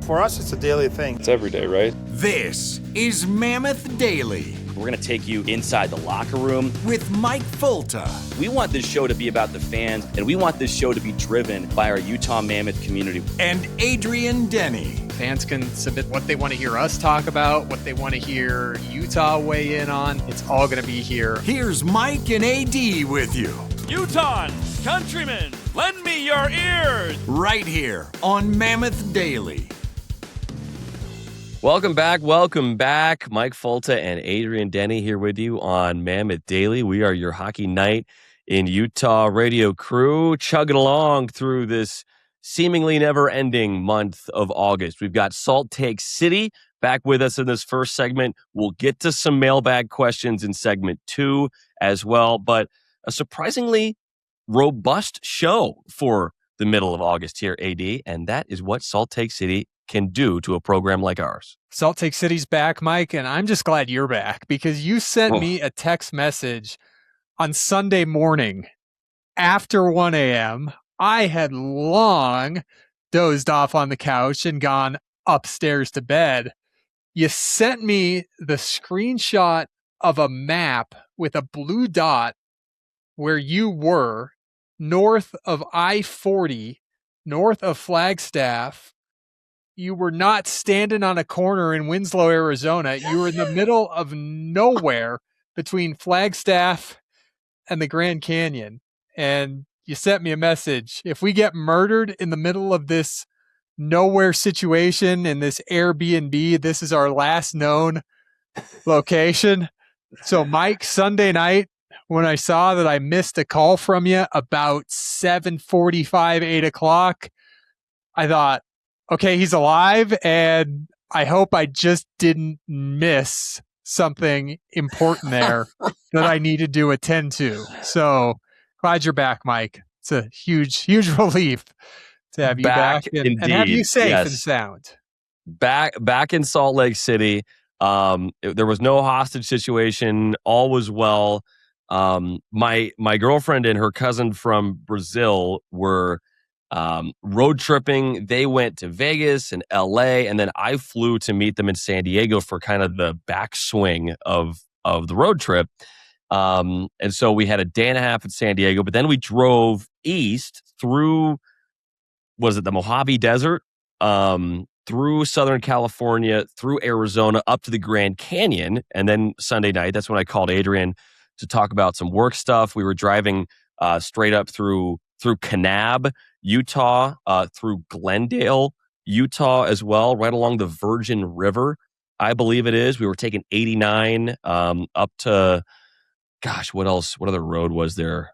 For us, it's a daily thing. It's every day, right? This is Mammoth Daily We're going to take you inside the locker room with Mike Folta. We want this show to be about the fans, and we want this show to be driven by our Utah Mammoth community. And Adrian Denny. Fans can submit what they want to hear us talk about, what they want to hear Utah weigh in on. It's all going to be here. Here's Mike and AD with you. Utahns, countrymen, lend me your ears. Right here on Mammoth Daily. Welcome back. Mike Folta and Adrian Denny here with you on Mammoth Daily. We are your Hockey Night in Utah radio crew, chugging along through this seemingly never-ending month of August. We've got Salt Lake City back with us in this first segment. We'll get to some mailbag questions in segment 2 as well, but a surprisingly robust show for the middle of August here, AD, and that is what Salt Lake City can do to a program like ours. Salt Lake City's back, Mike, and I'm just glad you're back because you sent me a text message on Sunday morning after 1 a.m. I had long dozed off on the couch and gone upstairs to bed. You sent me the screenshot of a map with a blue dot where you were north of I-40, north of Flagstaff. You were not standing on a corner in Winslow, Arizona. You were in the middle of nowhere between Flagstaff and the Grand Canyon. And you sent me a message. If we get murdered in the middle of this nowhere situation in this Airbnb, this is our last known location. So, Mike, Sunday night, when I saw that I missed a call from you about 7:45, 8 o'clock, I thought, okay, he's alive, and I hope I just didn't miss something important there that I needed to attend to. So glad you're back, Mike. It's a huge relief to have you back and have you safe and sound. Back in Salt Lake City. There was no hostage situation. All was well. My girlfriend and her cousin from Brazil were road tripping. They went to Vegas and LA, and then I flew to meet them in San Diego for kind of the backswing of the road trip. And so we had a day and a half in San Diego, but then we drove east through, was it the Mojave Desert? Through Southern California, through Arizona, up to the Grand Canyon. And then Sunday night, that's when I called Adrian to talk about some work stuff. We were driving straight up through Kanab, Utah, through Glendale, Utah as well, right along the Virgin River, I believe it is. We were taking 89 up to, gosh, what else? What other road was there?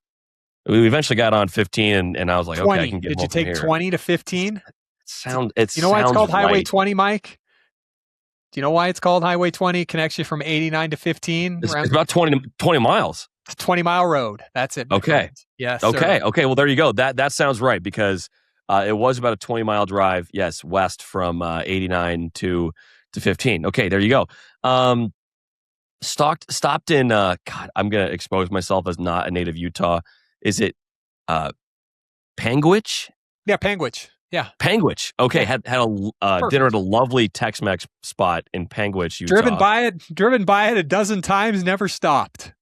We eventually got on 15, and I was like, 20. okay, I can get Did you take 20 to 15? You know why it's called Highway 20, Mike? Do you know why it's called Highway 20? Connects you from 89 to 15? It's about 20 miles. It's a 20-mile road. That's it. Okay. Yes. Okay. Sir. Okay. Well, there you go. That sounds right because it was about a 20-mile drive. Yes, west from 89 to 15. Okay. There you go. Stopped in. God, I'm gonna expose myself as not a native Utah. Is it Panguitch? Yeah, Panguitch. Yeah. Panguitch. Okay. Had a dinner at a lovely Tex-Mex spot in Panguitch, Utah. Driven by it a dozen times, never stopped.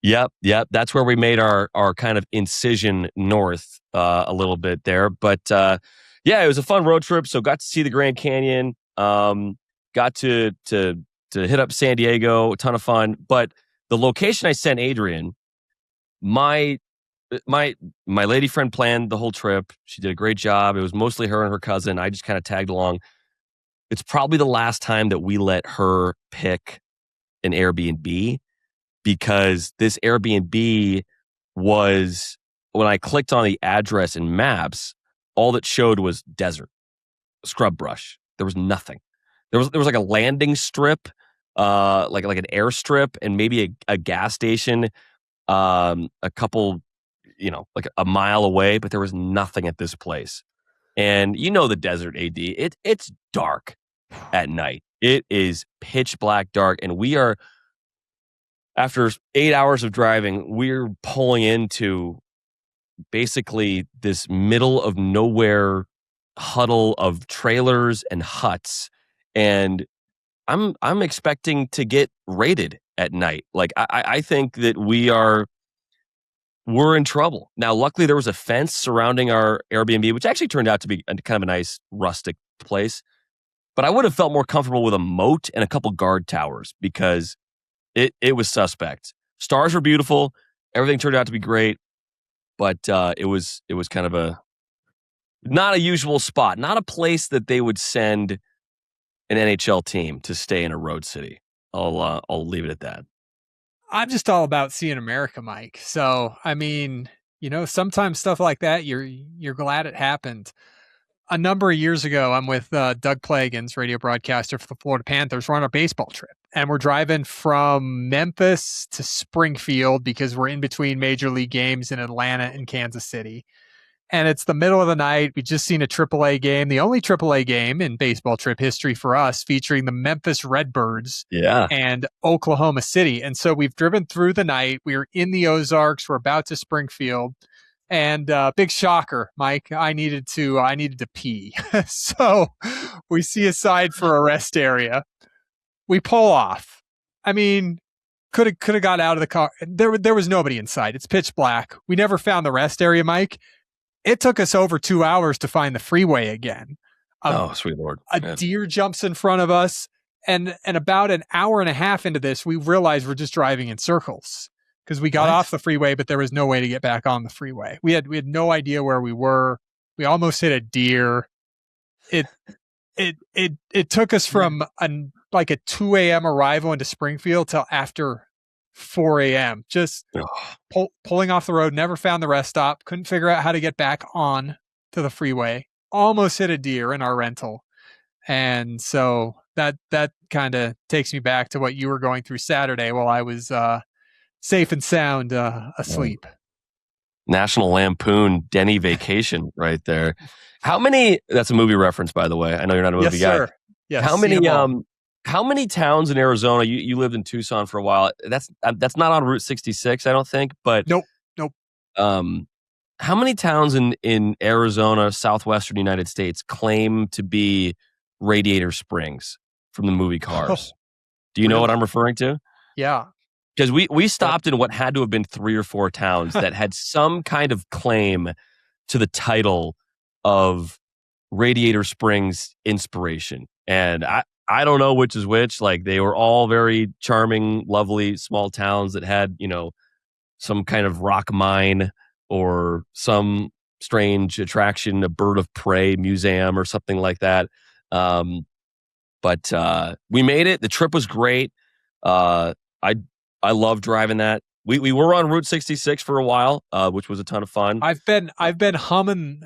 Yep. That's where we made our kind of incision north a little bit there. But yeah, it was a fun road trip. So got to see the Grand Canyon. Got to hit up San Diego. A ton of fun. But the location I sent Adrian, my lady friend planned the whole trip. She did a great job. It was mostly her and her cousin. I just kind of tagged along. It's probably the last time that we let her pick an Airbnb, because this Airbnb was, when I clicked on the address in maps, all that showed was desert, scrub brush. There was nothing. There was like a landing strip, like an airstrip, and maybe a gas station, a couple, like a mile away, but there was nothing at this place. And the desert, AD, it's dark at night. It is pitch black dark, and we are, after 8 hours of driving, we're pulling into basically this middle of nowhere huddle of trailers and huts, and I'm expecting to get raided at night. Like I think that we're in trouble. Now, luckily there was a fence surrounding our Airbnb, which actually turned out to be kind of a nice rustic place. But I would have felt more comfortable with a moat and a couple guard towers because it was suspect. Stars were beautiful. Everything turned out to be great, but it was kind of a not a usual spot, not a place that they would send an NHL team to stay in a road city. I'll leave it at that. I'm just all about seeing America, Mike. So, I mean, sometimes stuff like that, you're glad it happened. A number of years ago, I'm with Doug Plagans, radio broadcaster for the Florida Panthers. We're on a baseball trip, and we're driving from Memphis to Springfield because we're in between major league games in Atlanta and Kansas City. And it's the middle of the night. We just seen a AAA game, the only AAA game in baseball trip history for us, featuring the Memphis Redbirds and Oklahoma City. And so we've driven through the night. We were in the Ozarks. We're about to Springfield. And big shocker, Mike, I needed to pee. So we see a sign for a rest area. We pull off. I mean, could have got out of the car. There was nobody inside. It's pitch black. We never found the rest area, Mike. It took us over 2 hours to find the freeway again. Sweet Lord. A deer jumps in front of us. And about an hour and a half into this, we realized we're just driving in circles because we got off the freeway, but there was no way to get back on the freeway. We had no idea where we were. We almost hit a deer. It took us from a 2 a.m. arrival into Springfield till after 4 a.m. Just pulling off the road, never found the rest stop, couldn't figure out how to get back on to the freeway, almost hit a deer in our rental. And so that kind of takes me back to what you were going through Saturday while I was safe and sound asleep. National Lampoon Denny Vacation right there. That's a movie reference, by the way. I know you're not a movie guy. Sir. Yes, How many towns in Arizona? You lived in Tucson for a while. That's not on Route 66, I don't think. But nope. How many towns in Arizona, southwestern United States, claim to be Radiator Springs from the movie Cars? Do you know what I'm referring to? Yeah, because we stopped in what had to have been 3 or 4 towns that had some kind of claim to the title of Radiator Springs inspiration, and I don't know which is which. Like, they were all very charming, lovely small towns that had, some kind of rock mine or some strange attraction, a bird of prey museum or something like that. But we made it. The trip was great. I love driving that. We were on Route 66 for a while, which was a ton of fun. I've been humming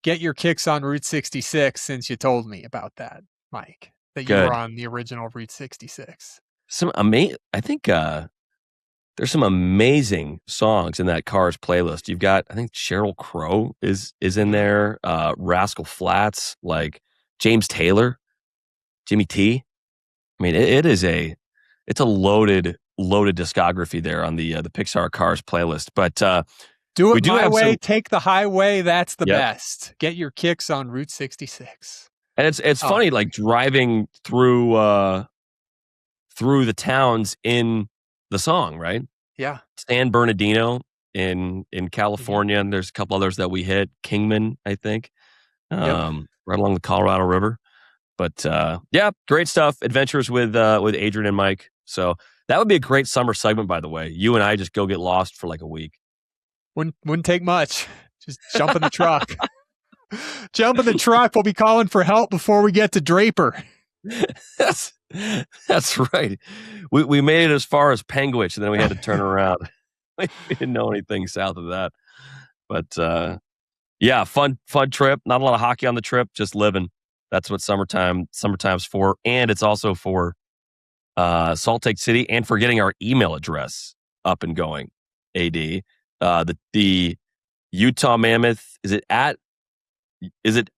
"Get Your Kicks on Route 66" since you told me about that, Mike. That you were on the original Route 66. I think there's some amazing songs in that Cars playlist. You've got, I think Sheryl Crow is in there, Rascal Flatts, like James Taylor, Jimmy T. I mean, it's a loaded discography there on the Pixar Cars playlist. But do it my way, take the highway. That's the best. Get your kicks on Route 66. And it's funny, like driving through the towns in the song, right? Yeah. San Bernardino in California, and there's a couple others that we hit. Kingman, I think, right along the Colorado River. But great stuff. Adventures with Adrian and Mike. So that would be a great summer segment, by the way. You and I just go get lost for like a week. Wouldn't take much. Just jump in the truck. Jump in the truck. We'll be calling for help before we get to Draper. That's right. We made it as far as Penguich, and then we had to turn around. We didn't know anything south of that. But fun trip. Not a lot of hockey on the trip, just living. That's what summertime's for. And it's also for Salt Lake City and for getting our email address up and going. AD. The Utah Mammoth, is it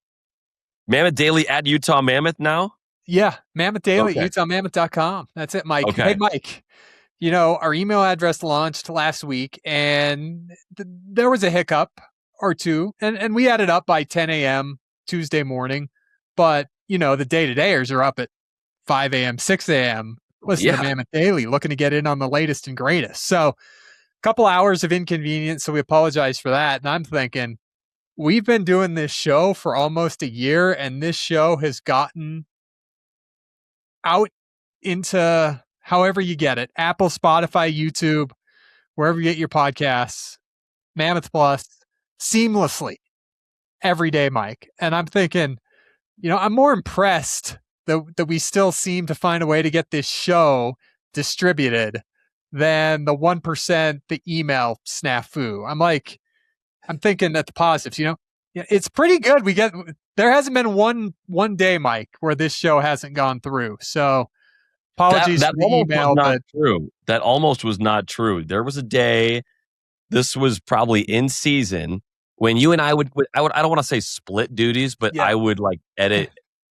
Mammoth Daily at Utah Mammoth now? Yeah, Mammoth Daily, UtahMammoth.com. That's it, Mike. Okay. Hey, Mike, our email address launched last week, and there was a hiccup or two, and we had it up by 10 a.m. Tuesday morning, but the day-to-dayers are up at 5 a.m., 6 a.m. listening to Mammoth Daily, looking to get in on the latest and greatest. So a couple hours of inconvenience, so we apologize for that. And I'm thinking, we've been doing this show for almost a year, and this show has gotten out into however you get it, Apple, Spotify, YouTube, wherever you get your podcasts, Mammoth Plus, seamlessly every day, Mike. And I'm thinking, I'm more impressed that we still seem to find a way to get this show distributed than the 1%, the email snafu. I'm thinking at the positives, it's pretty good. There hasn't been one day, Mike, where this show hasn't gone through. So apologies that for the email, but true. That almost was not true. There was a day, this was probably in season, when you and I would I don't want to say split duties, but I would like edit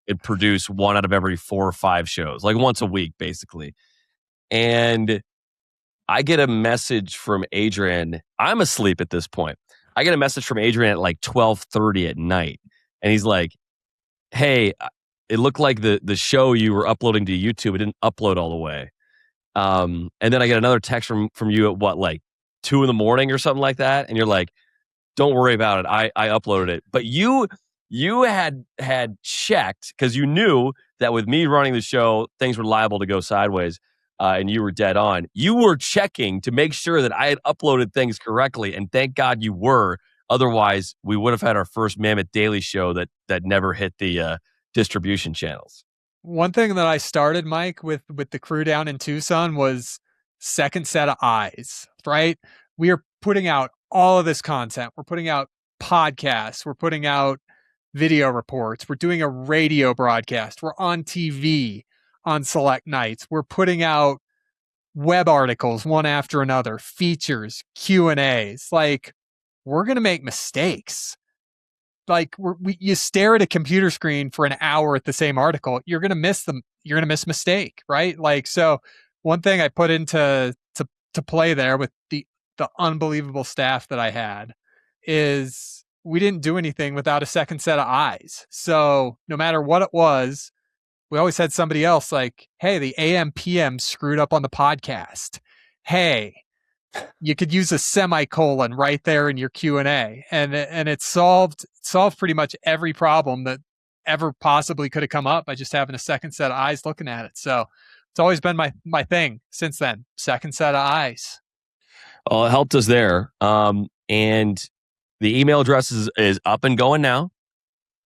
and produce one out of every 4 or 5 shows, like once a week, basically. And I get a message from Adrian. I'm asleep at this point. I get a message from Adrian at like 12:30 at night. And he's like, hey, it looked like the show you were uploading to YouTube, it didn't upload all the way. And then I get another text from you at what, like 2 a.m. or something like that. And you're like, don't worry about it. I uploaded it. But you had checked, because you knew that with me running the show, things were liable to go sideways, and you were dead on. You were checking to make sure that I had uploaded things correctly, and thank God you were. Otherwise, we would have had our first Mammoth Daily show that never hit the distribution channels. One thing that I started, Mike, with the crew down in Tucson was second set of eyes, right? We are putting out all of this content. We're putting out podcasts. We're putting out video reports. We're doing a radio broadcast. We're on TV on select nights. We're putting out web articles one after another, features, Q&As. Like, we're going to make mistakes. Like, you stare at a computer screen for an hour at the same article, you're going to miss them. You're going to miss a mistake, right? Like, so one thing I put into to play there with the unbelievable staff that I had is we didn't do anything without a second set of eyes. So no matter what it was, we always had somebody else like, hey, the AM PM screwed up on the podcast. Hey, you could use a semicolon right there in your Q&A. And it solved pretty much every problem that ever possibly could have come up by just having a second set of eyes looking at it. So it's always been my thing since then. Second set of eyes. Well, it helped us there. And the email address is up and going now.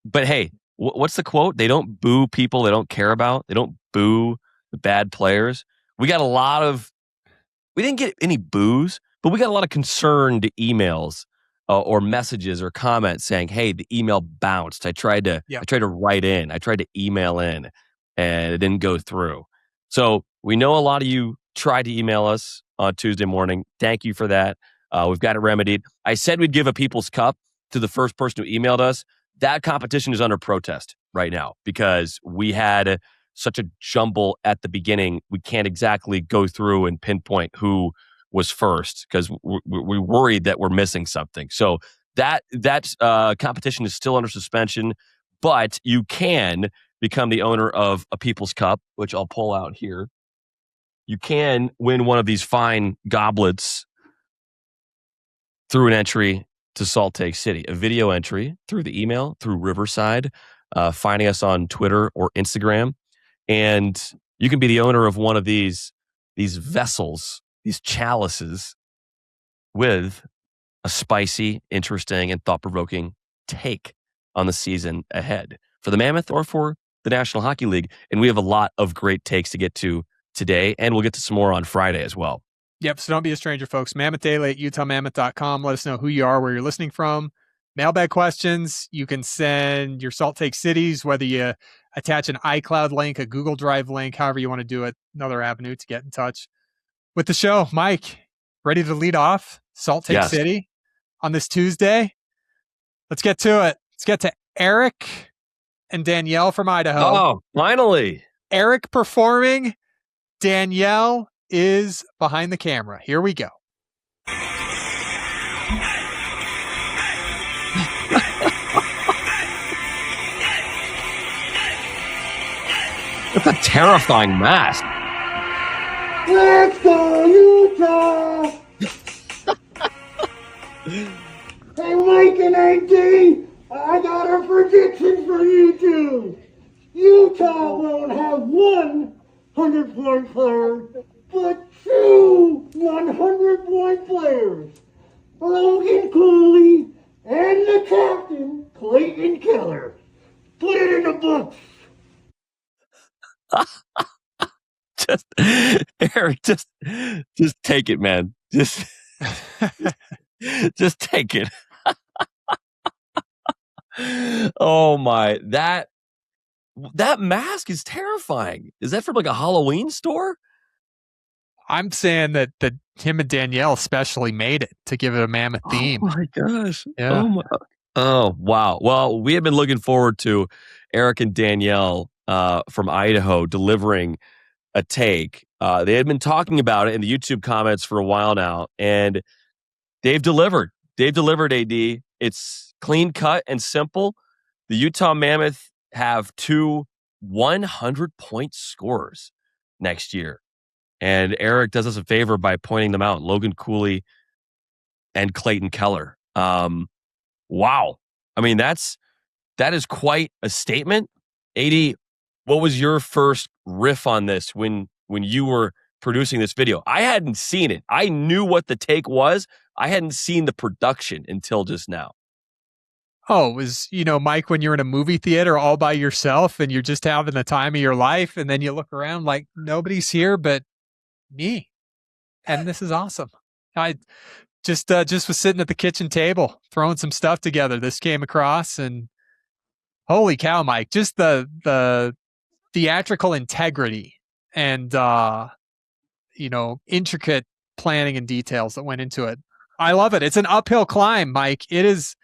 But hey, what's the quote? They don't boo people they don't care about. They don't boo the bad players. We didn't get any boos, but we got a lot of concerned emails or messages or comments saying, hey, the email bounced. I tried to write in. I tried to email in, and it didn't go through. So we know a lot of you tried to email us on Tuesday morning. Thank you for that. We've got it remedied. I said we'd give a People's Cup to the first person who emailed us. That competition is under protest right now because we had such a jumble at the beginning. We can't exactly go through and pinpoint who was first because we're worried that we're missing something. So that competition is still under suspension, but you can become the owner of a People's Cup, which I'll pull out here. You can win one of these fine goblets through an entry to Salt Lake City, a video entry through the email, through Riverside, finding us on Twitter or Instagram. And you can be the owner of one of these vessels, these chalices, with a spicy, interesting, and thought-provoking take on the season ahead for the Mammoth or for the National Hockey League. And we have a lot of great takes to get to today, and we'll get to some more on Friday as well. Yep, so don't be a stranger, folks. Mammoth Daily at utahmammoth.com. Let us know who you are, where you're listening from. Mailbag questions, you can send your Salt Lake Cities, whether you attach an iCloud link, a Google Drive link, however you want to do it, another avenue to get in touch with the show. Mike, ready to lead off Salt Lake City on this Tuesday? Let's get to it. Let's get to Eric and Danielle from Idaho. Oh, finally. Eric performing. Danielle is behind the camera. Here we go. That's a terrifying mask. Let's go, Utah! Hey, Mike and AD, I got a prediction for you two. Utah won't have one 100-point player, but two 100-point players. Logan Cooley and the captain, Clayton Keller. Put it in the books. Eric, just take it, man. Just take it. Oh my, that mask is terrifying. Is that from like a Halloween store? I'm saying that him and Danielle especially made it to give it a Mammoth theme. Oh my gosh. Yeah. Oh wow. Well, we have been looking forward to Eric and Danielle from Idaho delivering a take. They had been talking about it in the YouTube comments for a while now, and they've delivered. They've delivered, AD. It's clean cut and simple. The Utah Mammoth have two 100-point scorers next year. And Eric does us a favor by pointing them out, Logan Cooley and Clayton Keller. Wow. I mean, that is quite a statement. AD, what was your first riff on this when you were producing this video? I hadn't seen it. I knew what the take was. I hadn't seen the production until just now. Oh, it was, Mike, when you're in a movie theater all by yourself and you're just having the time of your life, and then you look around like nobody's here but me. And this is awesome. I just was sitting at the kitchen table throwing some stuff together. This came across, and holy cow, Mike, just the theatrical integrity and intricate planning and details that went into it. I love it. It's an uphill climb, Mike. It is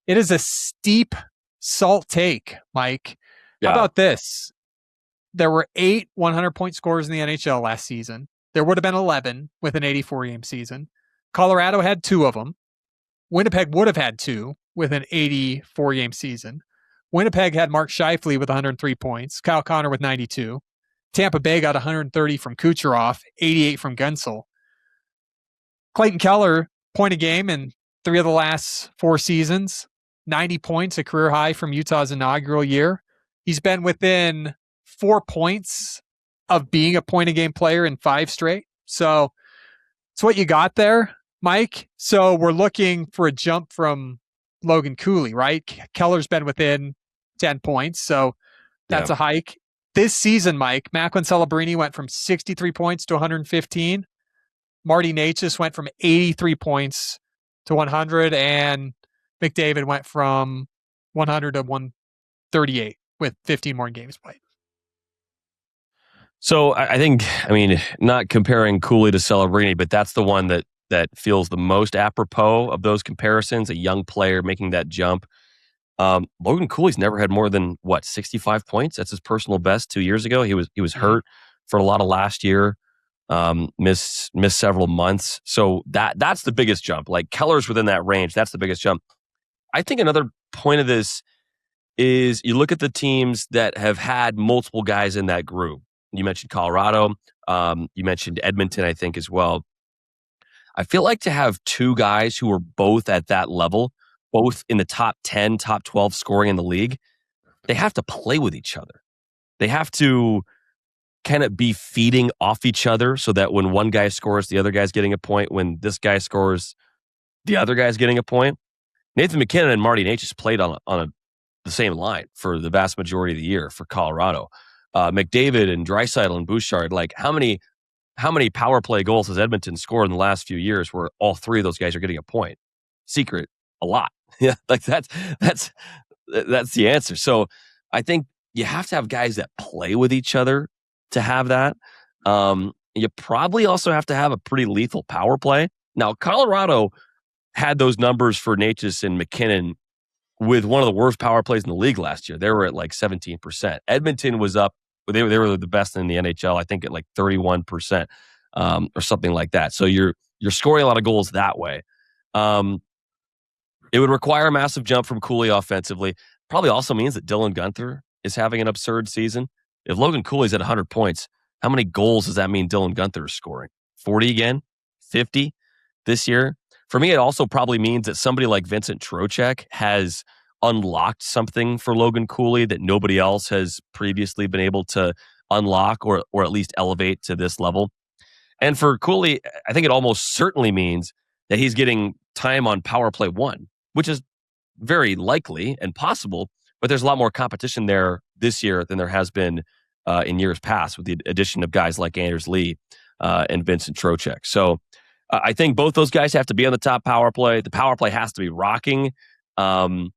a steep salt take, Mike. Yeah. How about this? There were 8 100-point scorers in the NHL last season. There would have been 11 with an 84-game season. Colorado had 2 of them. Winnipeg would have had 2 with an 84-game season. Winnipeg had Mark Scheifele with 103 points, Kyle Connor with 92. Tampa Bay got 130 from Kucherov, 88 from Gunsel. Clayton Keller, point a game in 3 of the last 4 seasons, 90 points, a career high from Utah's inaugural year. He's been within 4 points of being a point-a-game player in 5 straight. So it's what you got there, Mike. So we're looking for a jump from Logan Cooley, right? Keller's been within 10 points, so that's a hike. This season, Mike, Macklin Celebrini went from 63 points to 115. Marty Necas went from 83 points to 100, and McDavid went from 100 to 138 with 15 more games played. So I think, not comparing Cooley to Celebrini, but that's the one that feels the most apropos of those comparisons, a young player making that jump. Logan Cooley's never had more than 65 points. That's his personal best 2 years ago. He was hurt for a lot of last year. Missed several months. So that's the biggest jump. Like Keller's within that range. That's the biggest jump. I think another point of this is you look at the teams that have had multiple guys in that group. You mentioned Colorado. You mentioned Edmonton, I think, as well. I feel like to have 2 guys who are both at that level, both in the top 10, top 12 scoring in the league, they have to play with each other. They have to kind of be feeding off each other so that when one guy scores, the other guy's getting a point. When this guy scores, the other guy's getting a point. Nathan MacKinnon and Marty Necas played on the same line for the vast majority of the year for Colorado. McDavid and Draisaitl and Bouchard, like how many power play goals has Edmonton scored in the last few years where all 3 of those guys are getting a point? Secret, a lot. Yeah, like that's the answer. So I think you have to have guys that play with each other to have that. You probably also have to have a pretty lethal power play. Now, Colorado had those numbers for Necas and McKinnon with one of the worst power plays in the league last year. They were at like 17%. Edmonton was up. They were the best in the NHL, I think, at like 31% or something like that. So you're scoring a lot of goals that way. It would require a massive jump from Cooley offensively. Probably also means that Dylan Guenther is having an absurd season. If Logan Cooley's at 100 points, how many goals does that mean Dylan Gunther is scoring? 40 again? 50 this year? For me, it also probably means that somebody like Vincent Trocheck has unlocked something for Logan Cooley that nobody else has previously been able to unlock or at least elevate to this level. And for Cooley, I think it almost certainly means that he's getting time on power play 1, which is very likely and possible, but there's a lot more competition there this year than there has been in years past with the addition of guys like Anders Lee and Vincent Trocheck. So I think both those guys have to be on the top power play. The power play has to be rocking. And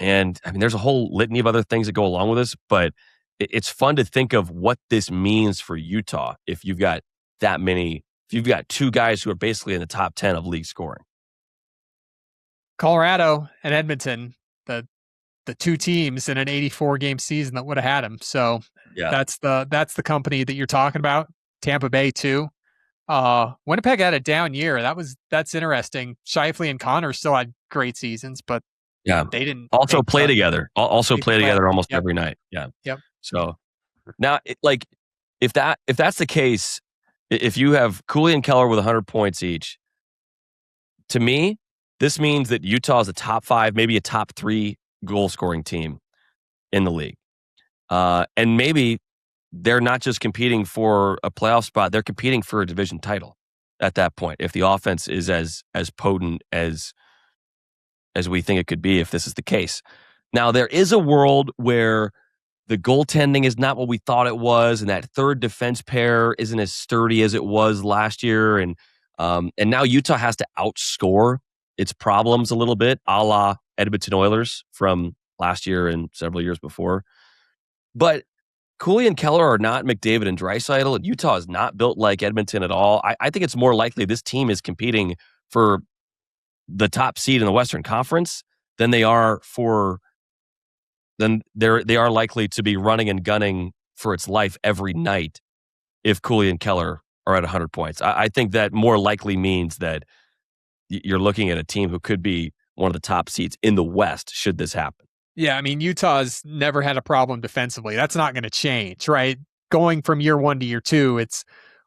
I mean, there's a whole litany of other things that go along with this, but it's fun to think of what this means for Utah if you've got that many, if you've got 2 guys who are basically in the top 10 of league scoring. Colorado and Edmonton, the 2 teams in an 84-game season that would have had him. So that's the company that you're talking about. Tampa Bay too. Winnipeg had a down year. That's interesting. Shifley and Connor still had great seasons, but they didn't also play together. Also play together almost every night. Yeah. Yep. So now, if that's the case, if you have Cooley and Keller with 100 points each, to me, this means that Utah is a top 5, maybe a top 3 goal scoring team in the league. And maybe they're not just competing for a playoff spot, they're competing for a division title at that point. If the offense is as potent as we think it could be, if this is the case. Now, there is a world where the goaltending is not what we thought it was, and that third defense pair isn't as sturdy as it was last year. And now Utah has to outscore its problems a little bit, a la Edmonton Oilers from last year and several years before. But Cooley and Keller are not McDavid and Draisaitl, and Utah is not built like Edmonton at all. I think it's more likely this team is competing for the top seed in the Western Conference than they are they are likely to be running and gunning for its life every night if Cooley and Keller are at 100 points. I think that more likely means that you're looking at a team who could be one of the top seeds in the West should this happen. Yeah, I mean, Utah's never had a problem defensively. That's not going to change, right? Going from year 1 to year 2,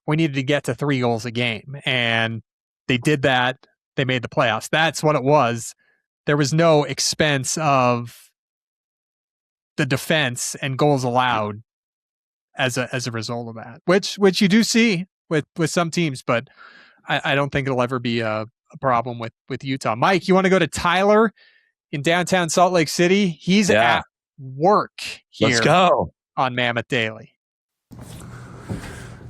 we needed to get to 3 goals a game, and they did that. They made the playoffs. That's what it was. There was no expense of the defense and goals allowed as a result of that, which you do see with some teams, but I don't think it'll ever be a problem with Utah. Mike, you want to go to Tyler in downtown Salt Lake City? He's at work here. Let's go on Mammoth Daily.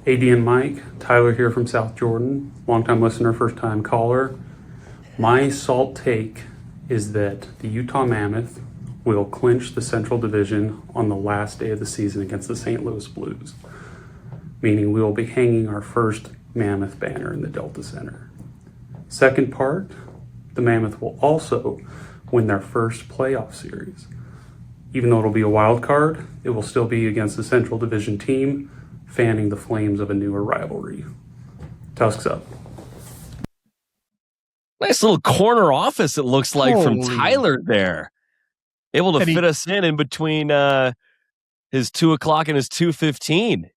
AD and Mike, Tyler here from South Jordan, longtime listener, first time caller. My salt take is that the Utah Mammoth will clinch the Central Division on the last day of the season against the St. Louis Blues, meaning we will be hanging our first Mammoth banner in the Delta Center. Second part, the Mammoth will also win their first playoff series. Even though it'll be a wild card, it will still be against the Central Division team, fanning the flames of a newer rivalry. Tusks up. Nice little corner office, it looks like, from Tyler there. Able to fit us in between his 2 o'clock and his 2:15.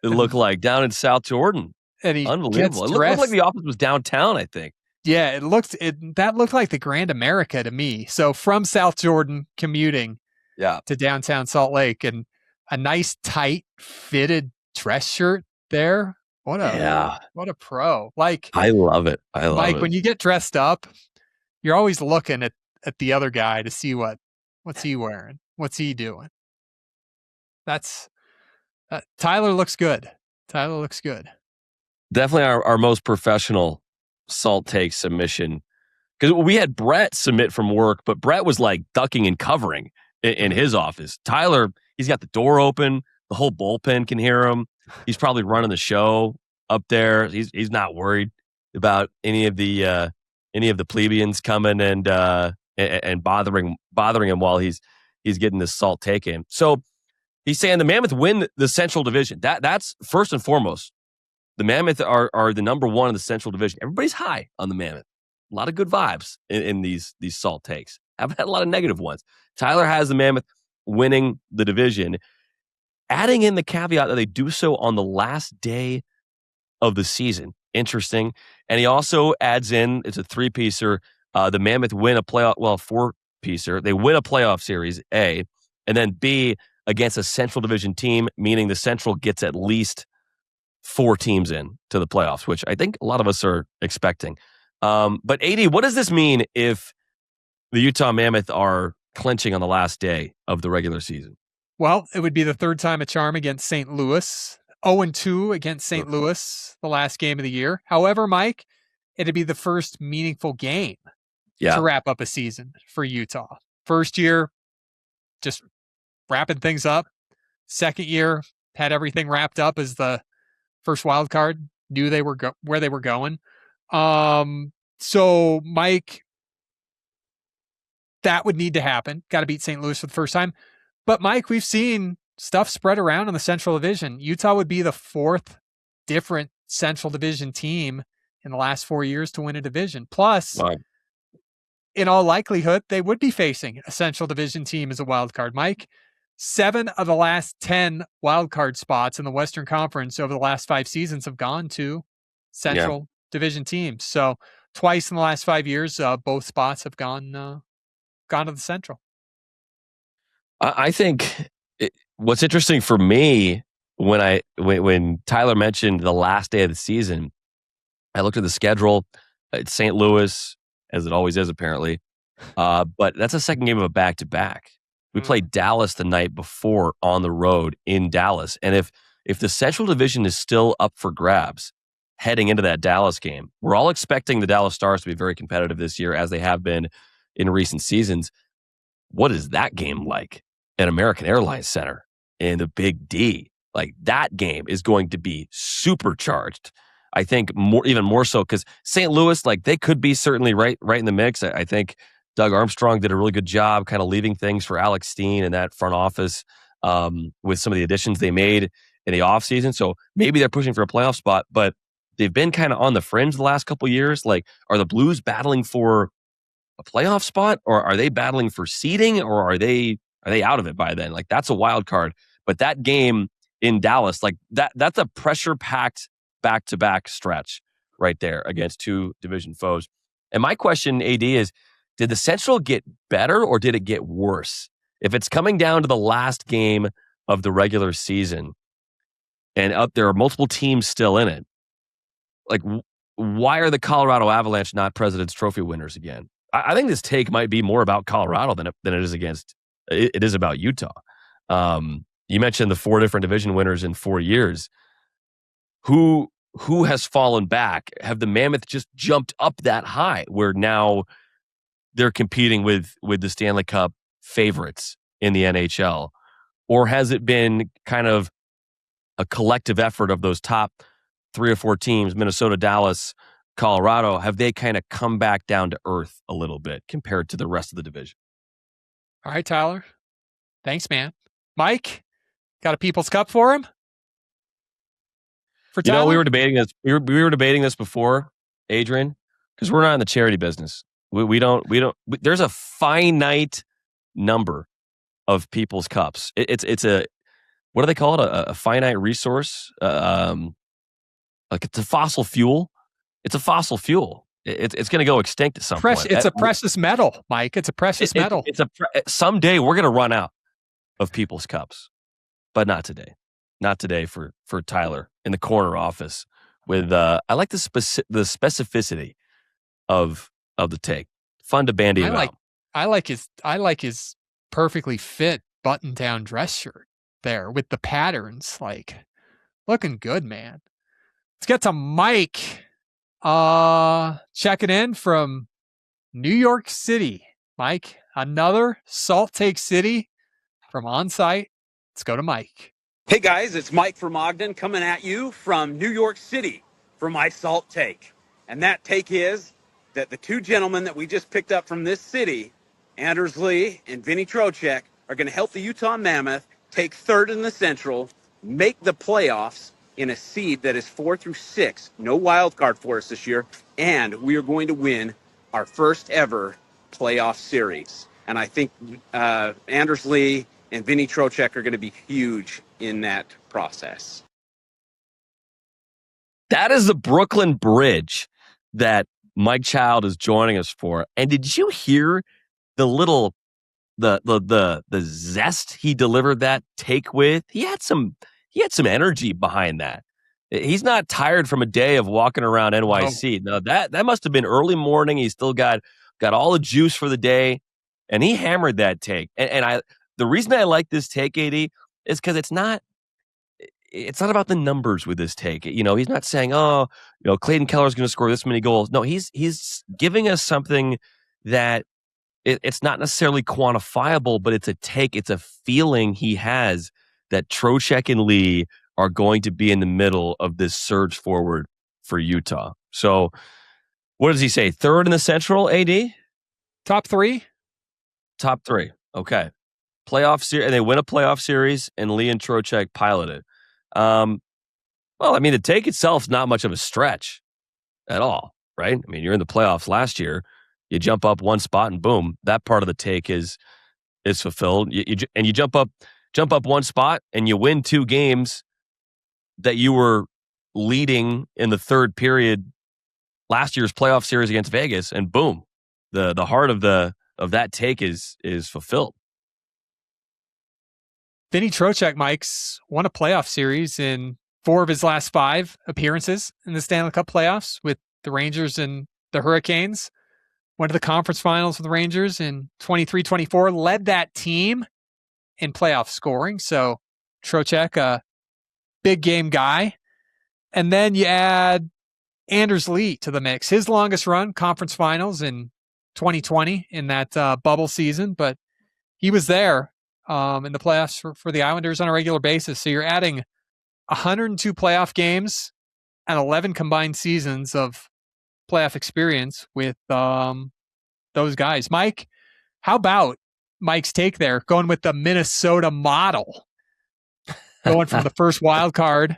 It looked like down in South Jordan. And he unbelievable. It looked like the office was downtown, I think. Yeah, that looked like the Grand America to me. So from South Jordan commuting to downtown Salt Lake, and a nice tight fitted dress shirt there. What a pro. Like, I love it. I love it. When you get dressed up, you're always looking at the other guy to see what's he wearing? What's he doing? Tyler looks good. Tyler looks good. Definitely our most professional Salt Take submission. Because we had Brett submit from work, but Brett was like ducking and covering in his office. Tyler, he's got the door open. The whole bullpen can hear him. He's probably running the show up there. He's not worried about any of the plebeians coming and bothering him while he's getting this Salt Take in. So he's saying the Mammoth win the Central Division. That's first and foremost. The Mammoth are the number 1 in the Central Division. Everybody's high on the Mammoth. A lot of good vibes in these Salt Takes. I've had a lot of negative ones. Tyler has the Mammoth winning the division. adding in the caveat that they do so on the last day of the season. Interesting. And he also adds in, it's a 3-piecer, the Mammoth win a playoff, 4-piecer. They win a playoff series, A, and then B, against a Central Division team, meaning the Central gets at least 4 teams in to the playoffs, which I think a lot of us are expecting. But AD, what does this mean if the Utah Mammoth are clinching on the last day of the regular season? Well, it would be the third time a charm against St. Louis. 0-2 against St. Louis, the last game of the year. However, Mike, it'd be the first meaningful game to wrap up a season for Utah. First year, just wrapping things up. Second year, had everything wrapped up as the first wild card, knew they were where they were going. So, Mike, that would need to happen. Got to beat St. Louis for the first time. But, Mike, we've seen stuff spread around in the Central Division. Utah would be the 4th different Central Division team in the last 4 years to win a division. Plus, in all likelihood, they would be facing a Central Division team as a wild card. Mike, 7 of the last 10 wild card spots in the Western Conference over the last 5 seasons have gone to Central Division teams. So twice in the last 5 years, both spots have gone to the Central. I think what's interesting for me when Tyler mentioned the last day of the season, I looked at the schedule. It's St. Louis, as it always is apparently, but that's a second game of a back-to-back. We played Dallas the night before on the road in Dallas, and if the Central Division is still up for grabs heading into that Dallas game, we're all expecting the Dallas Stars to be very competitive this year, as they have been in recent seasons. What is that game like at American Airlines Center in the Big D? Like, that game is going to be supercharged. I think even more so because St. Louis, like, they could be certainly right in the mix. I think Doug Armstrong did a really good job kind of leaving things for Alex Steen and that front office with some of the additions they made in the offseason. So maybe they're pushing for a playoff spot, but they've been kind of on the fringe the last couple of years. Like, are the Blues battling for a playoff spot, or are they battling for seeding, or are they out of it by then? Like, that's a wild card. But that game in Dallas, like that's a pressure-packed back-to-back stretch right there against 2 division foes. And my question, AD, is, did the Central get better or did it get worse? If it's coming down to the last game of the regular season and there are multiple teams still in it, like, why are the Colorado Avalanche not President's Trophy winners again? I think this take might be more about Colorado than it is about Utah. You mentioned the 4 different division winners in 4 years. Who has fallen back? Have the Mammoth just jumped up that high where now they're competing with the Stanley Cup favorites in the NHL? Or has it been kind of a collective effort of those top 3 or 4 teams, Minnesota, Dallas, Colorado? Have they kind of come back down to earth a little bit compared to the rest of the division? All right, Tyler. Thanks, man. Mike, got a People's Cup for him? For Tyler? We were debating this. We were debating this before, Adrian, because we're not in the charity business. We don't. There's a finite number of People's Cups. It's a, what do they call it? A finite resource. Like, it's a fossil fuel. It's a fossil fuel. It's going to go extinct at some point. It's a precious metal, Mike. It's a precious metal. Someday we're going to run out of People's Cups, but not today. Not today for Tyler in the corner office. With I like the specificity of the take. Fun to bandy about. I like his perfectly fit button down dress shirt there with the patterns. Like, looking good, man. Let's get to Mike. Checking in from New York City. Mike, another Salt Take City from on site. Let's go to Mike. Hey guys, it's Mike from Ogden coming at you from New York City for my Salt Take. And that take is that the 2 gentlemen that we just picked up from this city, Anders Lee and Vinny Trocheck, are going to help the Utah Mammoth take 3rd in the Central, make the playoffs in a seed that is 4 through 6. No wild card for us this year. And we are going to win our first ever playoff series. And I think Anders Lee and Vinny Trocheck are going to be huge in that process. That is the Brooklyn Bridge that Mike Child is joining us for. And did you hear the little the zest he delivered that take with? He had some energy behind that. He's not tired from a day of walking around NYC. No, that must have been early morning. He still got all the juice for the day, and he hammered that take. And the reason I like this take, AD, is because it's not about the numbers with this take. You know, he's not saying, oh, you know, Clayton Keller's going to score this many goals. No, he's giving us something that it's not necessarily quantifiable, but it's a take. It's a feeling he has that Trocheck and Lee are going to be in the middle of this surge forward for Utah. So what does he say? Third in the Central, AD? Top three? Top three. Okay. Playoff series, and they win a playoff series, and Lee and Trocheck piloted. Well, I mean, the take itself is not much of a stretch at all, right? I mean, you're in the playoffs last year. You jump up one spot, and boom, that part of the take is fulfilled. And you jump up one spot, and you win 2 games that you were leading in the third period last year's playoff series against Vegas, and boom, the heart of that take is fulfilled. Vinny Trocheck, Mike's won a playoff series in 4 of his last 5 appearances in the Stanley Cup playoffs with the Rangers and the Hurricanes. Went to the conference finals with the Rangers in 23-24, led that team in playoff scoring. So Trocheck, a big game guy. And then you add Anders Lee to the mix. His longest run, conference finals in 2020 in that bubble season, but he was there in the playoffs for the Islanders on a regular basis. So you're adding 102 playoff games and 11 combined seasons of playoff experience with those guys. Mike, how about Mike's take there, going with the Minnesota model, going from the first wild card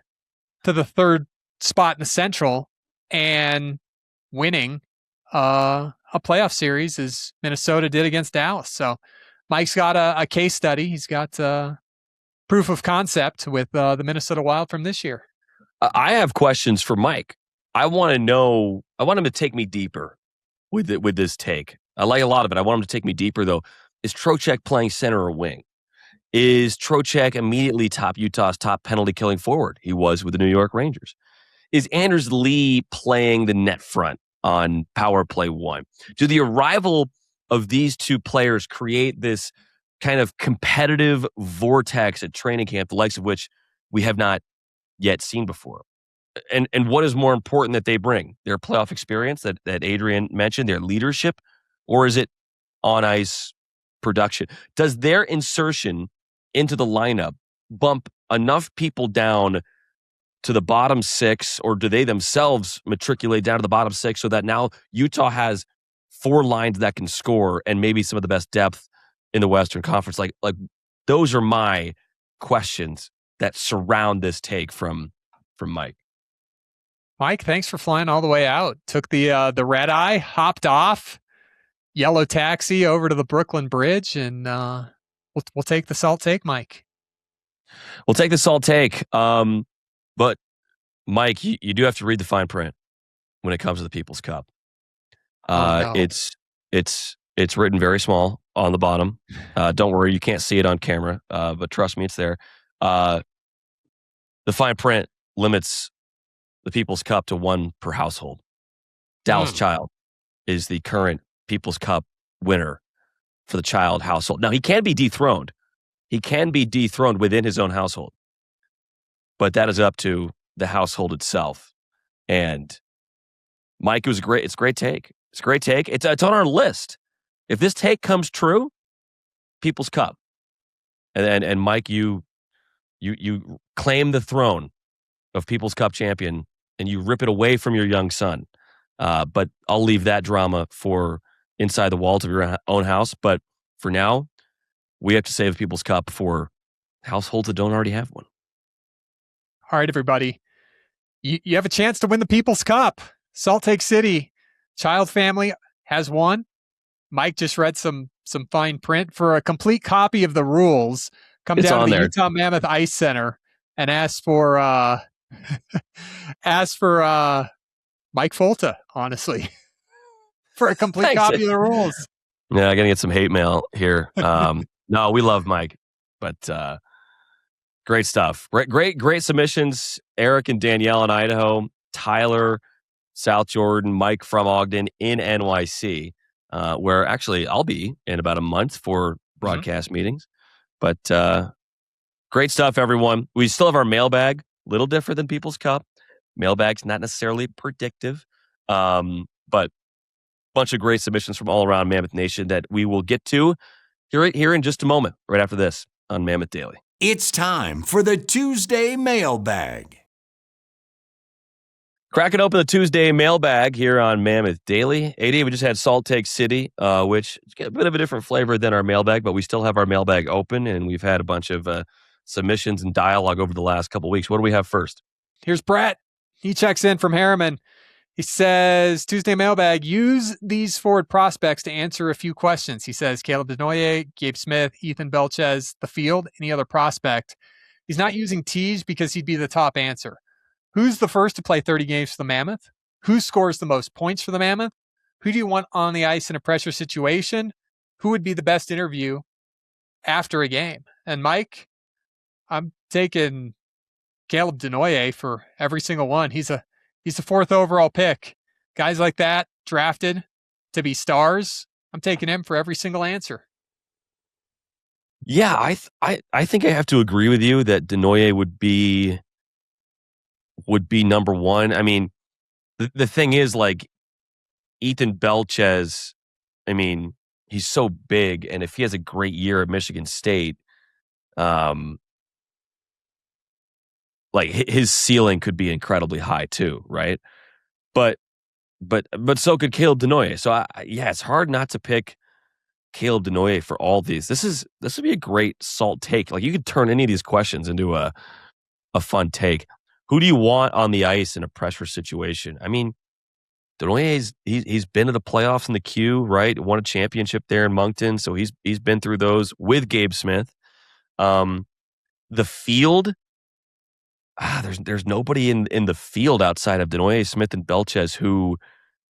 to the third spot in the Central and winning a playoff series as Minnesota did against Dallas. So Mike's got a case study. He's got proof of concept with the Minnesota Wild from this year. I have questions for Mike. I want him to take me deeper with this take. I like a lot of it. I want him to take me deeper, though. Is Trocheck playing center or wing? Is Trocheck immediately Utah's top penalty killing forward? He was with the New York Rangers. Is Anders Lee playing the net front on power play 1? Do the arrival of these 2 players create this kind of competitive vortex at training camp, the likes of which we have not yet seen before? And what is more important that they bring? Their playoff experience that Adrian mentioned, their leadership, or is it on ice production? Does their insertion into the lineup bump enough people down to the bottom 6, or do they themselves matriculate down to the bottom 6 so that now Utah has 4 lines that can score and maybe some of the best depth in the Western Conference? Like those are my questions that surround this take from Mike. Mike, thanks for flying all the way out. Took the red eye, hopped off, yellow taxi over to the Brooklyn Bridge, and we'll take the salt take, Mike. We'll take the salt take. But Mike, you do have to read the fine print when it comes to the People's Cup. No. It's written very small on the bottom. Don't worry, you can't see it on camera, but trust me, it's there. The fine print limits the People's Cup to 1 per household. Dallas Child is the current People's Cup winner for the Child household. Now, he can be dethroned. He can be dethroned within his own household. But that is up to the household itself. And Mike, it's a great take. It's a great take. It's on our list. If this take comes true, People's Cup. And Mike, you claim the throne of People's Cup champion and you rip it away from your young son. But I'll leave that drama for inside the walls of your own house. But for now, we have to save the People's Cup for households that don't already have one. All right, everybody. You have a chance to win the People's Cup. Salt Lake City Child family has won. Mike just read some fine print. For a complete copy of the rules, come It's down on to the there. Utah Mammoth Ice Center and ask for Mike Folta, honestly, for a complete Thanks. copy of the rules. Yeah, I gotta get some hate mail here. No, we love Mike, but great stuff. Great submissions. Eric and Danielle in Idaho, Tyler, South Jordan, Mike from Ogden in NYC, where actually I'll be in about a month for broadcast meetings. But great stuff, everyone. We still have our mailbag, little different than People's Cup. Mailbag's not necessarily predictive, but bunch of great submissions from all around Mammoth Nation that we will get to here in just a moment, right after this on Mammoth Daily. It's time for the Tuesday Mailbag. Cracking open the Tuesday Mailbag here on Mammoth Daily. AD, we just had Salt Lake City, which is a bit of a different flavor than our mailbag, but we still have our mailbag open, and we've had a bunch of submissions and dialogue over the last couple weeks. What do we have first? Here's Brett. He checks in from Harriman. He says, Tuesday Mailbag, use these forward prospects to answer a few questions. He says, Caleb Denoye, Gabe Smith, Ethan Belchez, the field, any other prospect. He's not using Tej because he'd be the top answer. Who's the first to play 30 games for the Mammoth? Who scores the most points for the Mammoth? Who do you want on the ice in a pressure situation? Who would be the best interview after a game? And Mike, I'm taking Caleb Denoye for every single one. He's the 4th overall pick. Guys like that drafted to be stars. I'm taking him for every single answer. Yeah, I think I have to agree with you that Denoye would be number one. I mean, the thing is, like, Ethan Belchez, I mean, he's so big, and if he has a great year at Michigan State, like his ceiling could be incredibly high too, right? But so could Caleb Denoye. So it's hard not to pick Caleb Denoye for all these. This would be a great Salt take. Like, you could turn any of these questions into a fun take. Who do you want on the ice in a pressure situation? I mean, Denoye, he's been to the playoffs in the Q, right? Won a championship there in Moncton, so he's been through those with Gabe Smith. The field. There's nobody in the field outside of Denoye, Smith, and Belchez who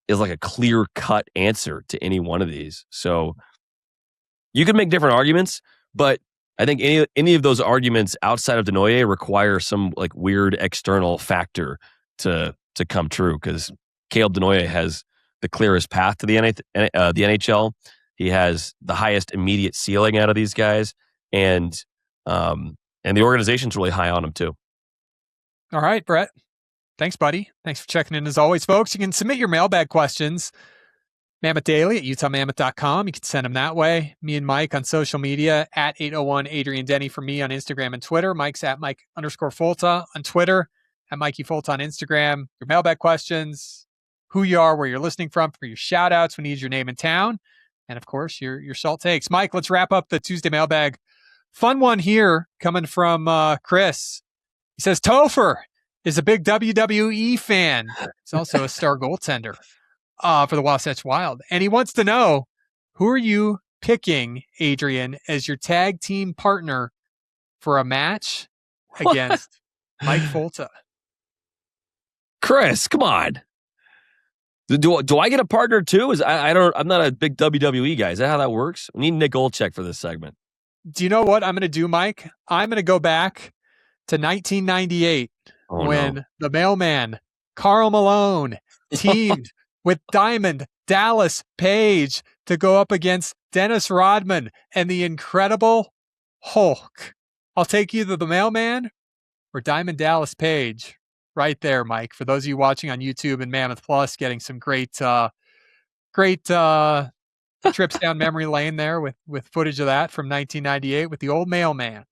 is like a clear-cut answer to any one of these. So you can make different arguments, but I think any of those arguments outside of Denoye require some like weird external factor to come true, because Caleb Denoye has the clearest path to the NHL. He has the highest immediate ceiling out of these guys, and the organization's really high on him too. All right, Brett. Thanks, buddy. Thanks for checking in as always, folks. You can submit your mailbag questions, Mammoth Daily at utahmammoth.com. You can send them that way. Me and Mike on social media at 801 Adrian Denny for me on Instagram and Twitter. Mike's at Mike_Folta on Twitter, at Mikey Folta on Instagram. Your mailbag questions, who you are, where you're listening from, for your shout outs. We need your name and town. And of course, your salt takes. Mike, let's wrap up the Tuesday mailbag. Fun one here coming from Chris. He says, Topher is a big WWE fan. He's also a star goaltender for the Wasatch Wild. And he wants to know, who are you picking, Adrian, as your tag team partner for a match against Mike Folta? Chris, come on. Do I get a partner too? I'm not a big WWE guy. Is that how that works? We need Nick Olczyk for this segment. Do you know what I'm going to do, Mike? I'm going to go back to 1998 when the mailman, Karl Malone, teamed with Diamond Dallas Page to go up against Dennis Rodman and the Incredible Hulk. I'll take either the mailman or Diamond Dallas Page right there, Mike. For those of you watching on YouTube and Mammoth Plus, getting some great trips down memory lane there with footage of that from 1998 with the old mailman.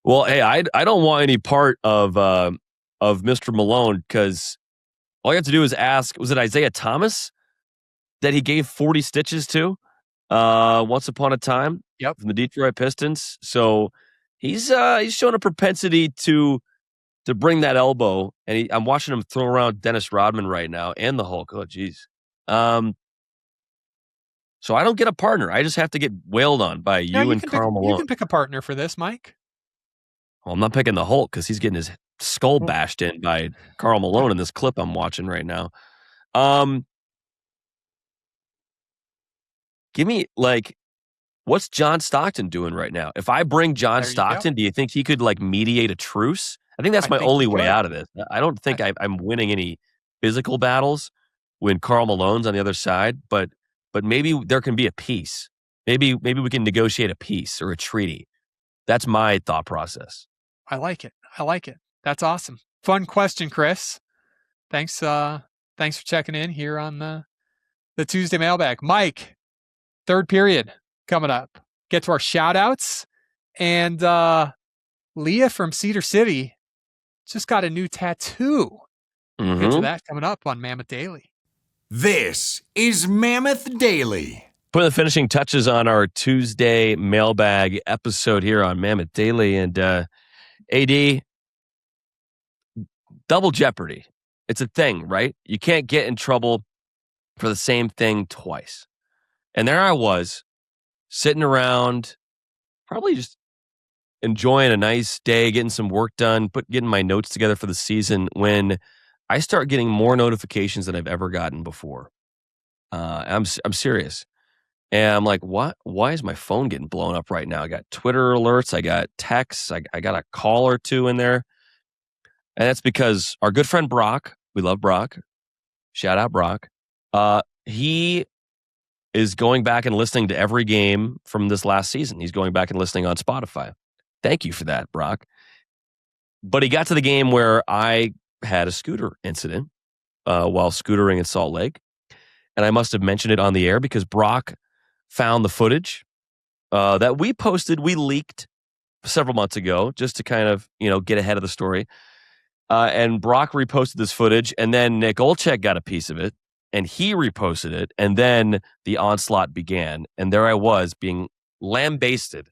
Well, hey, I don't want any part of Mr. Malone, because all you have to do is ask, was it Isaiah Thomas that he gave 40 stitches to once upon a time? Yep. From the Detroit Pistons. So he's shown a propensity to bring that elbow, and I'm watching him throw around Dennis Rodman right now and the Hulk. Oh, geez. So I don't get a partner. I just have to get wailed on by you and Karl Malone. You can pick a partner for this, Mike. Well, I'm not picking the Hulk because he's getting his skull bashed in by Karl Malone in this clip I'm watching right now. Give me, like, what's John Stockton doing right now? If I bring John Stockton, do you think he could, like, mediate a truce? I think that's my only way out of this. I don't think I'm winning any physical battles when Karl Malone's on the other side, but maybe there can be a peace. Maybe we can negotiate a peace or a treaty. That's my thought process. I like it. That's awesome. Fun question, Chris. Thanks for checking in here on the Tuesday Mailbag. Mike, third period coming up. Get to our shout outs. And Leah from Cedar City just got a new tattoo. We'll get to that coming up on Mammoth Daily. This is Mammoth Daily. Putting the finishing touches on our Tuesday Mailbag episode here on Mammoth Daily. And AD, double jeopardy. It's a thing, right? You can't get in trouble for the same thing twice. And there I was, sitting around, probably just enjoying a nice day, getting some work done, getting my notes together for the season, when I start getting more notifications than I've ever gotten before. I'm serious. And I'm like, what? Why is my phone getting blown up right now? I got Twitter alerts, I got texts, I got a call or two in there. And that's because our good friend Brock, we love Brock. Shout out Brock. He is going back and listening to every game from this last season. He's going back and listening on Spotify. Thank you for that, Brock. But he got to the game where I had a scooter incident while scootering in Salt Lake. And I must have mentioned it on the air because Brock found the footage that we posted, we leaked several months ago just to kind of, get ahead of the story. And Brock reposted this footage, and then Nick Olchek got a piece of it, and he reposted it, and then the onslaught began. And there I was being lambasted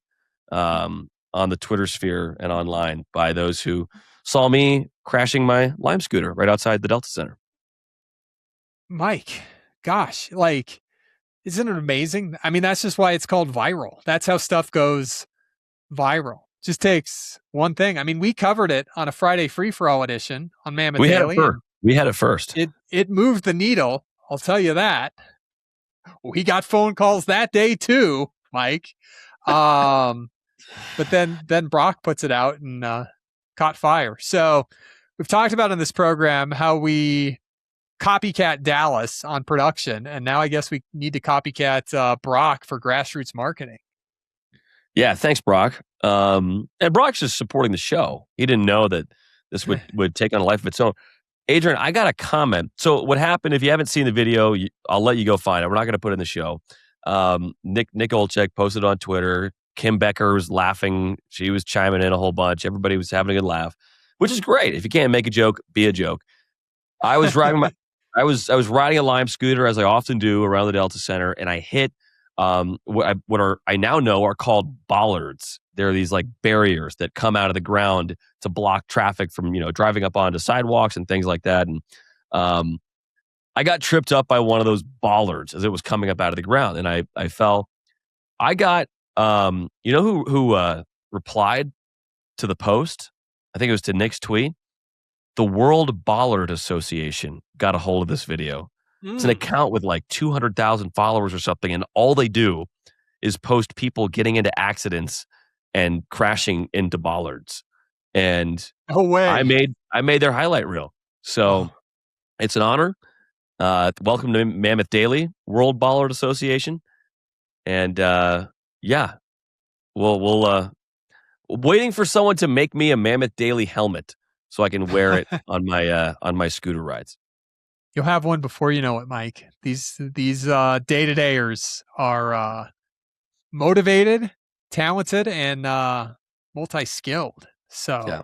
on the Twitter sphere and online by those who saw me crashing my Lime scooter right outside the Delta Center. Mike, gosh, isn't it amazing? I mean, that's just why it's called viral. That's how stuff goes viral. Just takes one thing. I mean, we covered it on a Friday free-for-all edition on Mammoth Daily. We had it first. It moved the needle. I'll tell you that. We got phone calls that day too, Mike. But then Brock puts it out and caught fire. So we've talked about in this program how we copycat Dallas on production, and now I guess we need to copycat Brock for grassroots marketing. Yeah, thanks, Brock. And Brock's just supporting the show. He didn't know that this would take on a life of its own. Adrian, I got a comment. So what happened, if you haven't seen the video, I'll let you go find it. We're not going to put it in the show. Nick Olchek posted on Twitter. Kim Becker was laughing. She was chiming in a whole bunch. Everybody was having a good laugh, which is great. If you can't make a joke, be a joke. I was riding I was riding a Lime scooter, as I often do, around the Delta Center, and I hit what I now know are called bollards. There are these like barriers that come out of the ground to block traffic from driving up onto sidewalks and things like that. And I got tripped up by one of those bollards as it was coming up out of the ground, and I fell. I got who replied to the post? I think it was to Nick's tweet. The World Bollard Association got a hold of this video. It's an account with like 200,000 followers or something, and all they do is post people getting into accidents and crashing into bollards. And no way. I made their highlight reel. So it's an honor. Welcome to Mammoth Daily, World Bollard Association. And we'll waiting for someone to make me a Mammoth Daily helmet so I can wear it on my scooter rides. You'll have one before you know it, Mike. These day-to-dayers are motivated, talented, and multi-skilled. So yeah.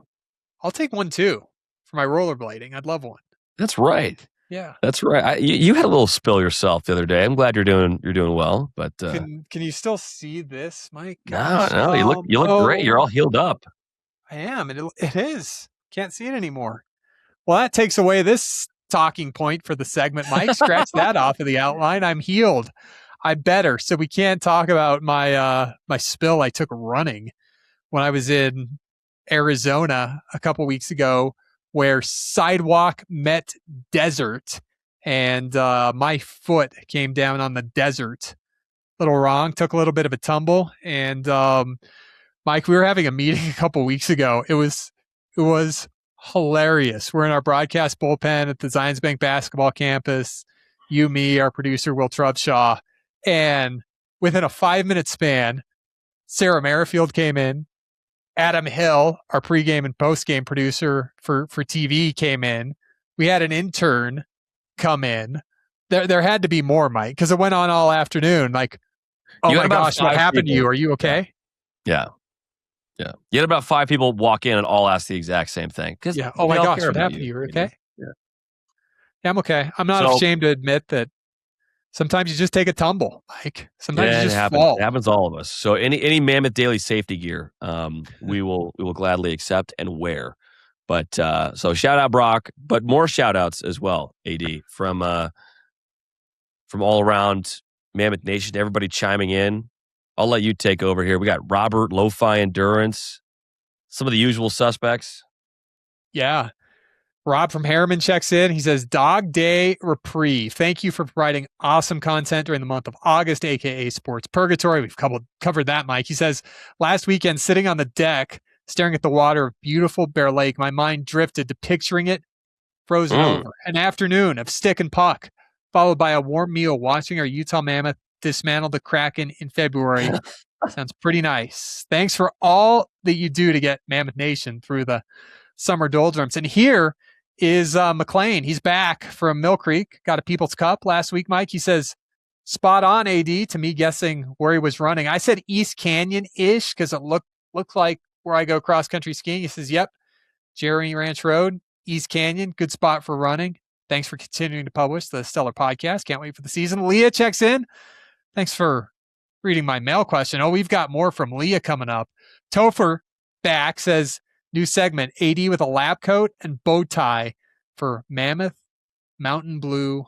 I'll take one too for my rollerblading. I'd love one. That's right. Yeah, that's right. You had a little spill yourself the other day. I'm glad you're doing well. But can you still see this, Mike? No, you look great. You're all healed up. I am. It is. Can't see it anymore. Well, that takes away this talking point for the segment, Mike. Scratch that off of the outline. I'm healed. I better. So we can't talk about my my spill I took running when I was in Arizona a couple weeks ago, where sidewalk met desert, and my foot came down on the desert. Little wrong, took a little bit of a tumble, and Mike, we were having a meeting a couple weeks ago. It was hilarious. We're in our broadcast bullpen at the Zions Bank basketball campus. You, me, our producer Will Trubshaw, and within a 5-minute span, Sarah Merrifield came in. Adam Hill, our pregame and postgame producer for TV, came in. We had an intern come in. There had to be more, Mike, because it went on all afternoon. Like, oh my gosh, what happened to you? Are you okay? Yeah. You had about 5 people walk in and all ask the exact same thing. Yeah. Oh my gosh, what happened to you? Are you okay? Yeah, I'm okay. I'm not ashamed to admit that sometimes you just take a tumble, Mike. Sometimes you just fall. It happens to all of us. So any Mammoth Daily safety gear, we will gladly accept and wear. But so shout out Brock, but more shout outs as well, AD, from all around Mammoth Nation, everybody chiming in. I'll let you take over here. We got Robert, Lo-Fi Endurance, some of the usual suspects. Yeah. Rob from Harriman checks in. He says, Dog Day Reprieve. Thank you for providing awesome content during the month of August, a.k.a. Sports Purgatory. We've covered that, Mike. He says, last weekend, sitting on the deck, staring at the water of beautiful Bear Lake, my mind drifted to picturing it frozen over. An afternoon of stick and puck, followed by a warm meal, watching our Utah Mammoth dismantle the Kraken in February. Sounds pretty nice. Thanks for all that you do to get Mammoth Nation through the summer doldrums. And here is McLean. He's back from Mill Creek. Got a People's Cup last week, Mike. He says, spot on, AD, to me guessing where he was running. I said East Canyon-ish because it looked like where I go cross-country skiing. He says, yep, Jeremy Ranch Road, East Canyon, good spot for running. Thanks for continuing to publish the stellar podcast. Can't wait for the season. Leah checks in. Thanks for reading my mail question. Oh, we've got more from Leah coming up. Topher back says, new segment, AD with a lab coat and bow tie for Mammoth Mountain Blue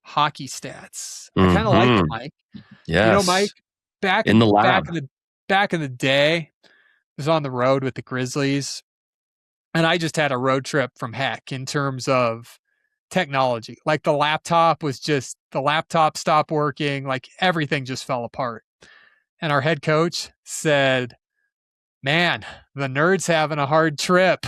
hockey stats. I kind of like it, Mike. Yes. You know, Mike, back in the day, I was on the road with the Grizzlies, and I just had a road trip from heck in terms of technology. Like the laptop stopped working, like everything just fell apart. And our head coach said, man, the Nerds having a hard trip.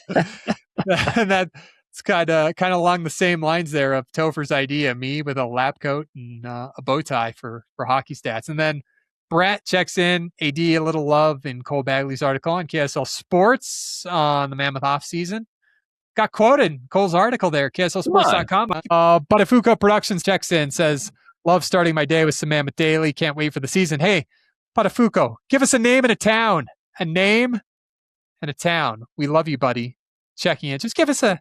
And that's kind of along the same lines there of Topher's idea, me with a lab coat and a bow tie for hockey stats. And then Brett checks in, AD, a little love in Cole Bagley's article on KSL Sports on the Mammoth off season. Got quoted in Cole's article there, KSLSports.com. Butafuco Productions checks in, says, love starting my day with some Mammoth Daily. Can't wait for the season. Hey, Butafuco, give us a name and a town. A name and a town. We love you, buddy. Checking in. Just give us a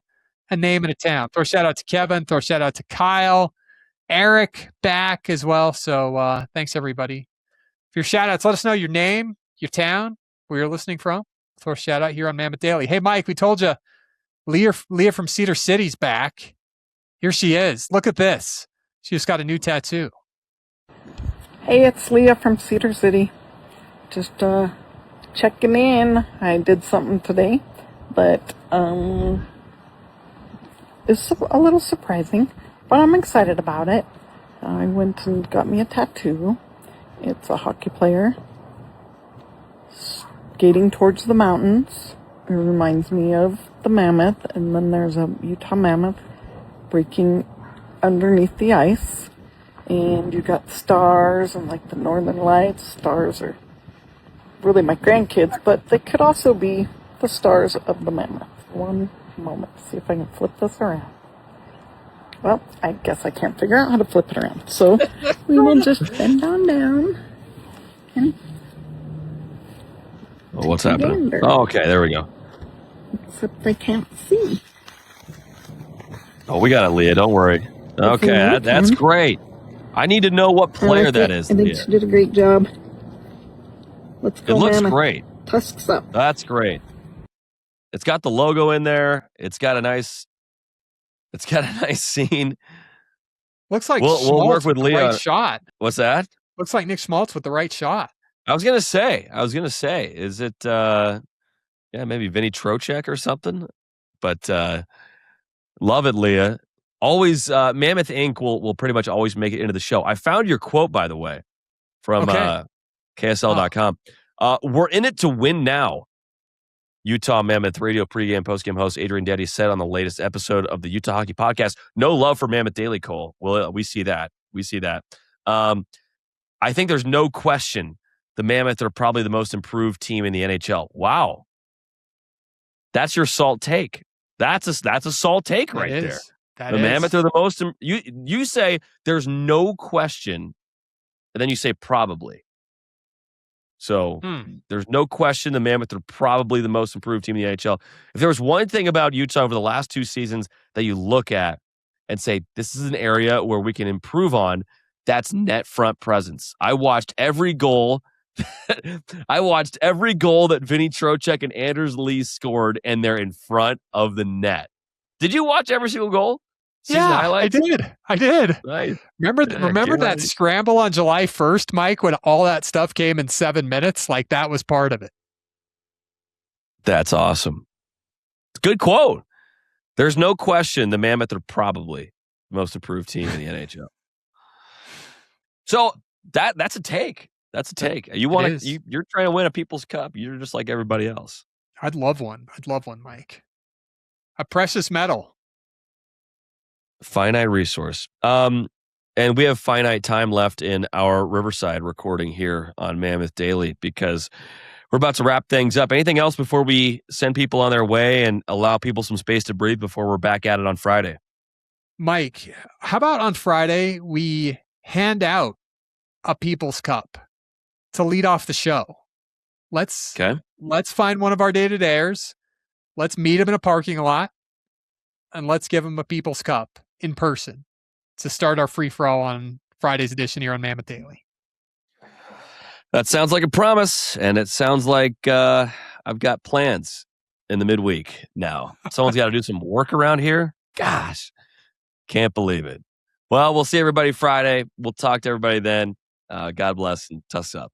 name and a town. Throw a shout out to Kevin. Throw a shout out to Kyle. Eric back as well. So thanks, everybody. For your shout outs, let us know your name, your town, where you're listening from. Throw a shout out here on Mammoth Daily. Hey, Mike, we told you Leah from Cedar City's back. Here she is. Look at this. She just got a new tattoo. Hey, it's Leah from Cedar City. Just checking in. I did something today, but it's a little surprising, but I'm excited about it. I went and got me a tattoo. It's a hockey player skating towards the mountains. It reminds me of the Mammoth, and then there's a Utah Mammoth breaking underneath the ice, and you got stars and like the northern lights. Stars are really my grandkids, but they could also be the stars of the Mammoth. One moment, see if I can flip this around. Well, I guess I can't figure out how to flip it around, so we will just bend on down and what's happening? Oh, okay, there we go. Except I can't see. Oh, we got it, Leah. Don't worry. Okay, that's great. I need to know what player that is. I think she did a great job. Let's go, It looks Mammoth. great. Tusks up. That's great. It's got the logo in there. It's got a nice scene. Looks like we'll work with the Leah. right shot. What's that? Looks like Nick Schmaltz with the right shot. I was gonna say, is it maybe Vinny Trocheck or something? But love it, Leah. Always Mammoth Inc. will pretty much always make it into the show. I found your quote, by the way, from KSL.com. We're in it to win now. Utah Mammoth radio pregame, postgame host Adrian Deddy said on the latest episode of the Utah Hockey Podcast. No love for Mammoth Daily, Cole. Well, we see that. I think there's no question the Mammoth are probably the most improved team in the NHL. Wow. That's your salt take. That's a salt take right there. The Mammoth are the most. You say there's no question, and then you say probably. So there's no question the Mammoth are probably the most improved team in the NHL. If there was one thing about Utah over the last 2 seasons that you look at and say, this is an area where we can improve on, that's net front presence. I watched every goal. I watched every goal that Vinny Trocheck and Anders Lee scored, and they're in front of the net. Did you watch every single goal? Season highlights? I did. Nice. Remember that scramble on July 1st, Mike, when all that stuff came in 7 minutes? Like, that was part of it. That's awesome. Good quote. There's no question the Mammoth are probably the most improved team in the NHL. So that's a take. That's a take. You're trying to win a People's Cup. You're just like everybody else. I'd love one, Mike. A precious metal. Finite resource. And we have finite time left in our Riverside recording here on Mammoth Daily because we're about to wrap things up. Anything else before we send people on their way and allow people some space to breathe before we're back at it on Friday? Mike, how about on Friday we hand out a People's Cup to lead off the show? Let's find one of our day-to-dayers. Let's meet them in a parking lot and let's give them a People's Cup in person to start our free-for-all on Friday's edition here on Mammoth Daily. That sounds like a promise, and it sounds like I've got plans in the midweek now. Someone's got to do some work around here. Gosh, can't believe it. Well, we'll see everybody Friday. We'll talk to everybody then. God bless and tuss up.